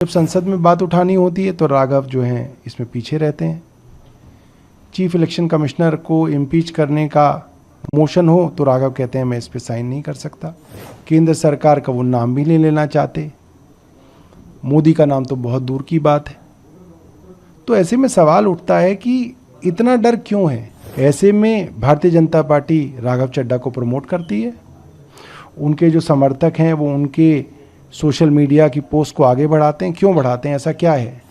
जब संसद में बात उठानी होती है तो राघव जो हैं इसमें पीछे रहते हैं। चीफ इलेक्शन कमिश्नर को इम्पीच करने का मोशन हो तो राघव कहते हैं मैं इस पे साइन नहीं कर सकता। केंद्र सरकार का वो नाम भी नहीं लेना चाहते। मोदी का नाम तो बहुत दूर की बात है। तो ऐसे में सवाल उठता है कि इतना डर क्यों है। ऐसे में भारतीय जनता पार्टी राघव चड्ढा को प्रमोट करती है। उनके जो समर्थक हैं वो उनके सोशल मीडिया की पोस्ट को आगे बढ़ाते हैं। क्यों बढ़ाते हैं, ऐसा क्या है?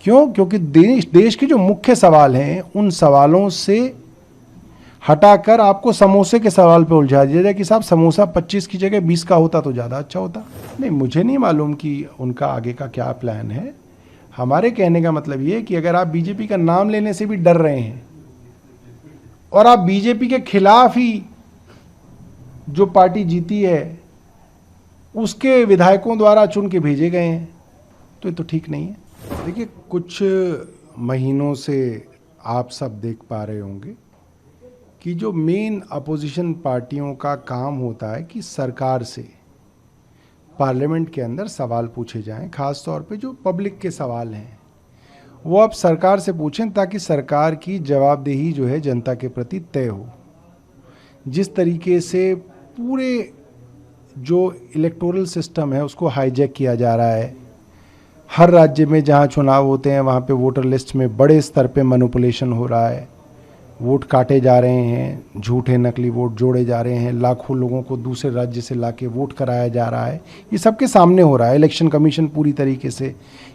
क्योंकि देश के जो मुख्य सवाल हैं उन सवालों से हटाकर आपको समोसे के सवाल पे उलझा दिया जाए कि साहब समोसा 25 की जगह 20 का होता तो ज़्यादा अच्छा होता। नहीं, मुझे नहीं मालूम कि उनका आगे का क्या प्लान है। हमारे कहने का मतलब ये है कि अगर आप बीजेपी का नाम लेने से भी डर रहे हैं और आप बीजेपी के खिलाफ ही जो पार्टी जीती है उसके विधायकों द्वारा चुन के भेजे गए हैं तो ये तो ठीक नहीं है। देखिए, कुछ महीनों से आप सब देख पा रहे होंगे कि जो मेन अपोजिशन पार्टियों का काम होता है कि सरकार से पार्लियामेंट के अंदर सवाल पूछे जाएं, खास तौर पे जो पब्लिक के सवाल हैं वो आप सरकार से पूछें ताकि सरकार की जवाबदेही जो है जनता के प्रति तय हो। जिस तरीके से पूरे जो इलेक्टोरल सिस्टम है उसको हाईजैक किया जा रहा है, हर राज्य में जहां चुनाव होते हैं वहां पे वोटर लिस्ट में बड़े स्तर पे मैनिपुलेशन हो रहा है, वोट काटे जा रहे हैं, झूठे नकली वोट जोड़े जा रहे हैं, लाखों लोगों को दूसरे राज्य से लाके वोट कराया जा रहा है। ये सबके सामने हो रहा है। इलेक्शन कमीशन पूरी तरीके से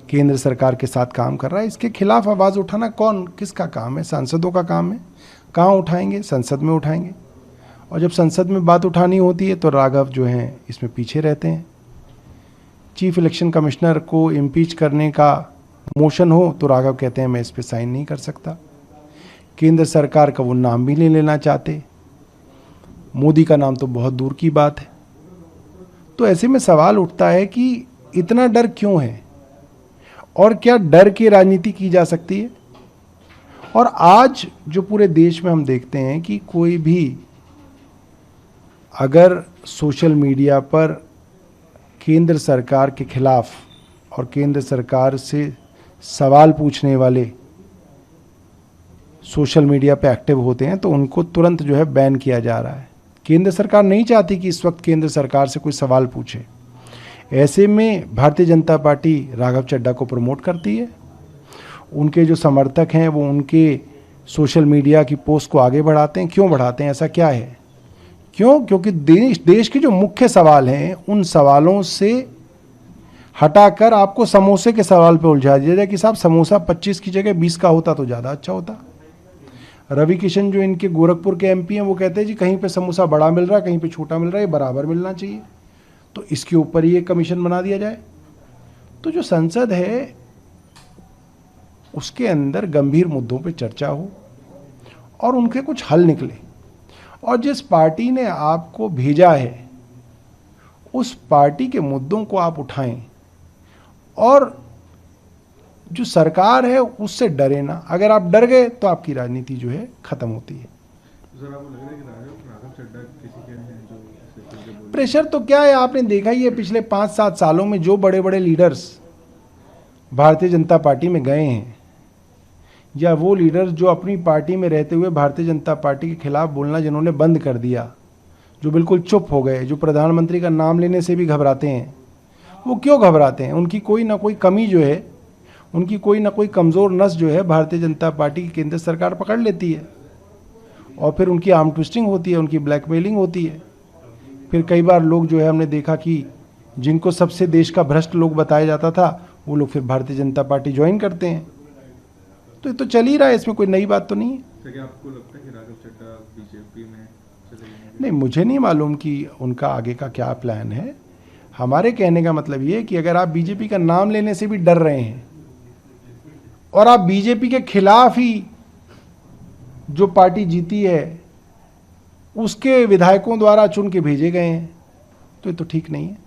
केंद्र सरकार के साथ काम कर रहा है। इसके खिलाफ आवाज़ उठाना किसका काम है? सांसदों का काम है। कहाँ उठाएंगे? संसद में उठाएंगे। और जब संसद में बात उठानी होती है तो राघव जो हैं इसमें पीछे रहते हैं। चीफ इलेक्शन कमिश्नर को इम्पीच करने का मोशन हो तो राघव कहते हैं मैं इस पे साइन नहीं कर सकता। केंद्र सरकार का वो नाम भी नहीं लेना चाहते। मोदी का नाम तो बहुत दूर की बात है। तो ऐसे में सवाल उठता है कि इतना डर क्यों है और क्या डर की राजनीति की जा सकती है? और आज जो पूरे देश में हम देखते हैं कि कोई भी अगर सोशल मीडिया पर केंद्र सरकार के खिलाफ और केंद्र सरकार से सवाल पूछने वाले सोशल मीडिया पे एक्टिव होते हैं तो उनको तुरंत जो है बैन किया जा रहा है। केंद्र सरकार नहीं चाहती कि इस वक्त केंद्र सरकार से कोई सवाल पूछे। ऐसे में भारतीय जनता पार्टी राघव चड्ढा को प्रमोट करती है। उनके जो समर्थक हैं वो उनके सोशल मीडिया की पोस्ट को आगे बढ़ाते हैं। क्यों बढ़ाते हैं, ऐसा क्या है? क्योंकि देश के जो मुख्य सवाल हैं उन सवालों से हटाकर आपको समोसे के सवाल पे उलझा दिया जाए कि साहब समोसा 25 की जगह 20 का होता तो ज़्यादा अच्छा होता। रवि किशन जो इनके गोरखपुर के एमपी हैं वो कहते हैं जी कहीं पे समोसा बड़ा मिल रहा है, कहीं पे छोटा मिल रहा है, ये बराबर मिलना चाहिए, तो इसके ऊपर ही एक कमीशन बना दिया जाए। तो जो संसद है उसके अंदर गंभीर मुद्दों पे चर्चा हो और उनके कुछ हल निकले। और जिस पार्टी ने आपको भेजा है उस पार्टी के मुद्दों को आप उठाएं और जो सरकार है उससे डरे ना। अगर आप डर गए तो आपकी राजनीति जो है खत्म होती है। प्रेशर तो क्या है, आपने देखा ही है पिछले 5-7 सालों में जो बड़े बड़े लीडर्स भारतीय जनता पार्टी में गए हैं या वो लीडर्स जो अपनी पार्टी में रहते हुए भारतीय जनता पार्टी के खिलाफ बोलना जिन्होंने बंद कर दिया, जो बिल्कुल चुप हो गए, जो प्रधानमंत्री का नाम लेने से भी घबराते हैं, वो क्यों घबराते हैं? उनकी कोई ना कोई कमी जो है, उनकी कोई ना कोई कमज़ोर नस जो है भारतीय जनता पार्टी की केंद्र सरकार पकड़ लेती है और फिर उनकी आर्म ट्विस्टिंग होती है, उनकी ब्लैकमेलिंग होती है। फिर कई बार लोग जो है हमने देखा कि जिनको सबसे देश का भ्रष्ट लोग बताया जाता था वो लोग फिर भारतीय जनता पार्टी ज्वाइन करते हैं। तो ये तो चल ही रहा है, इसमें कोई नई बात तो नहीं है। क्या आपको लगता है कि राघव चड्ढा बीजेपी में चलेंगे? नहीं, मुझे नहीं मालूम कि उनका आगे का क्या प्लान है। हमारे कहने का मतलब ये है कि अगर आप बीजेपी का नाम लेने से भी डर रहे हैं और आप बीजेपी के खिलाफ ही जो पार्टी जीती है उसके विधायकों द्वारा चुन के भेजे गए हैं तो ये तो ठीक नहीं है।